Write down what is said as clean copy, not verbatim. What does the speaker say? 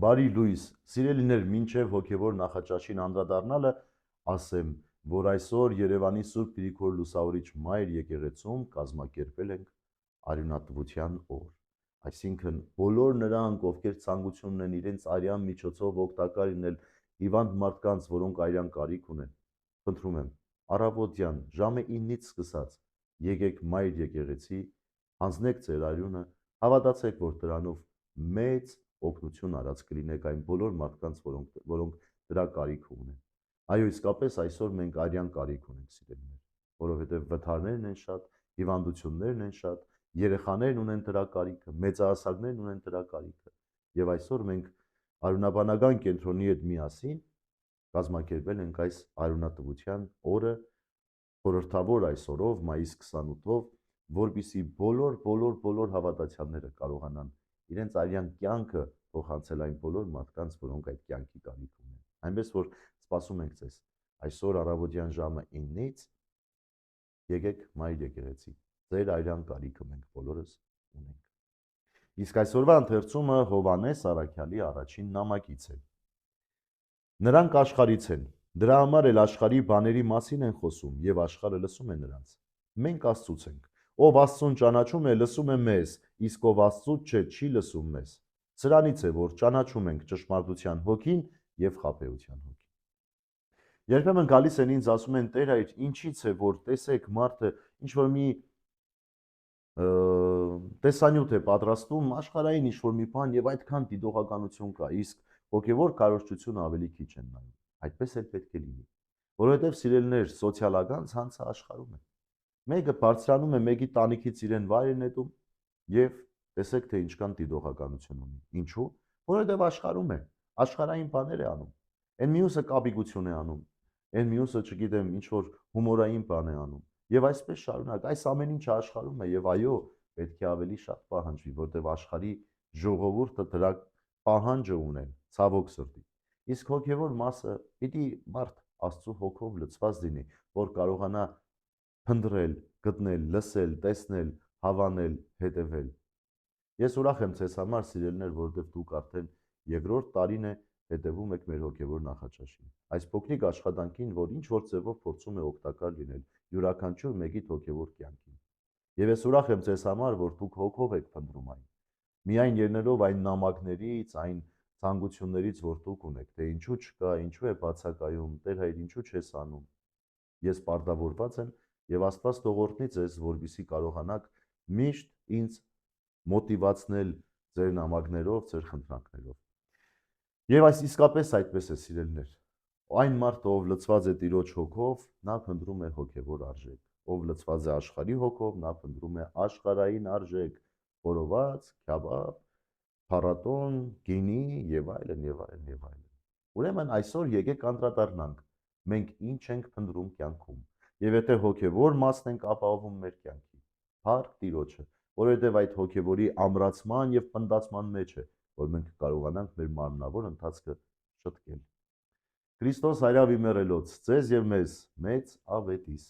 Բարի լույս, սիրելիներ, մինչև հոգևոր նախաճաշին անդրադառնալը, ասեմ, որ այսօր Երևանի Սուրբ Գրիգոր Լուսավորիչ Մայր եկեղեցում կազմակերպել ենք արյունատվության օր։ Այսինքն բոլոր նրանք, ովքեր ցանկություն ունեն իրենց արյան միջոցով օգտակար լինել հիվանդ մարդկանց, որոնք արյան կարիք ունեն, խնդրում եմ, առավոտյան ժամը 9-ից սկսած եկեք Մայր եկեղեցի, հանձնեք ձեր արյունը, հավատացեք, որ դրանով մեծ օգնություն արած կլինեք այն բոլոր մարդկանց, որոնք դրա կարիք ունեն։ Այո, իսկապես այսօր մենք արյան կարիք ունենք, սիրելիներ, որովհետև վթարներն են շատ, հիվանդություններն են շատ, երեխաներն ունեն դրա կարիքը, մեծահասակներն ունեն դրա կարիքը։ Եվ այսօր մենք արյունաբանական կենտրոնի հետ միասին կազմակերպել ենք այս արյունատվության օրը, խորհրդավոր այսօրով, մայիս 28-ով, որպեսզի բոլոր հավատացյալները կարողանան իրենց արյան կյանքը փոխանցել այն բոլոր մարդկանց, որոնք այդ կյանքի կարիք ունեն։ Այնպես որ սպասում ենք ձեզ այսօր առավոտյան ժամը 9-ից եկեք Մայր եկեղեցի։ Ձեր արյան կարիքը մենք բոլորս ունենք։ Իսկ այսօրվա ընթերցումը Հովհաննես Առաքյալի առաջին նամակից է։ Նրանք աշխարհից են, դրա համար էլ աշխարհի բաների մասին են խոսում եւ աշխարհը լսում է նրանց։ Մենք Աստծուց ենք։ Ով Աստծուն ճանաչում է, լսում է մեզ, իսկ ով Աստծուց չէ, չի լսում մեզ։ Սրանից է, որ ճանաչում ենք ճշմարտության հոգին եւ խաբեության հոգին։ Երբեմն գալիս են ինձ ասում են, Տեր այր, ինչից է, որ տեսեք մարդը ինչ որ մի տեսանյութ է պատրաստում աշխարհային ինչ որ մի բան եւ այդքան դիտողականություն կա, իսկ հոգեվոր կարողությունը ավելի քիչ են նայում։ Այդպես էլ պետք է լինի։ Որովհետեւ սիրելիներ, սոցիալական ցանցը աշխարհում է։ Մեկը բարձրանում է մեկի տանիքից իրեն վայր է նետում եւ տեսեք թե ինչքան դիտողականություն ունի։ Ինչու՞։ Որովհետեւ աշխարհում է, աշխարհային բաներ է անում։ Այն մյուսը կապիկություն է անում, այն մյուսը, չգիտեմ, ինչ որ հումորային բան է անում։ Եվ այսպես շարունակ, այս ամեն ինչը աշխարհում է եւ այո, պետք է ավելի շատ պահանջվի, որտեղ աշխարհի ժողովուրդը դրա պահանջը ունեն, ցավոք սրտի։ Իսկ հոգևոր մասը պիտի մարդ Աստծո հոգով լցված լինի, որ կարողանա փնտրել, գտնել, լսել, տեսնել, հավանել, հետևել։ Ես ուրախ եմ ձեզ համար, սիրելիներ, որովհետև դուք արդեն երկրորդ տարին է հետևում եք մեր հոգևոր նախաճաշին։ Այս փոքրիկ աշխատանքին, որ ինչ որ ձևով փորձում է օգտակար լինել յուրաքանչյուր մեկի հոգևոր կյանքին։ Եվ ես ուրախ եմ ձեզ համար, որ դուք հոգով եք փնտրում այն։ Միայն ելնելով այն նամակներից, այն ցանկություններից, որ դուք ունեք, թե ինչու չկա, ինչու է բացակայում, Տեր հայր, ինչու չես անում։ Ես պարտավորված եմ եւ Աստված թողորտնի ձեզ, որպեսզի կարողանաք միշտ ինձ մոտիվացնել ձեր նամակներով, ձեր խնդրանքներով։ Եվ այս իսկապես այդպես է, սիրելիներ։ Այն մարդը, ով լցված է Տիրոջ հոգով, նա փնտրում է հոգևոր արժեք։ Ով լցված է աշխարհի հոգով, նա փնտրում է աշխարհային արժեք, խորոված, քյաբաբ, փառատոն, գինի եւ այլն եւ այլն եւ այլն։ Ուրեմն այսօր եկեք անդրադառնանք մենք ինչ ենք փնտրում կյանքում։ Եվ եթե հոգևոր մասն ենք ապահովում մեր կյանքի, փառք Տիրոջը, որովհետև այդ հոգևորի ամրացման եւ պնդացման մեջ է, որ մենք կարողանանք մեր մարմնավոր ընթացքը շտկել։ Քրիստոս հայրավի մեռելոց, ձեզ եւ մեզ մեծ ավետիս։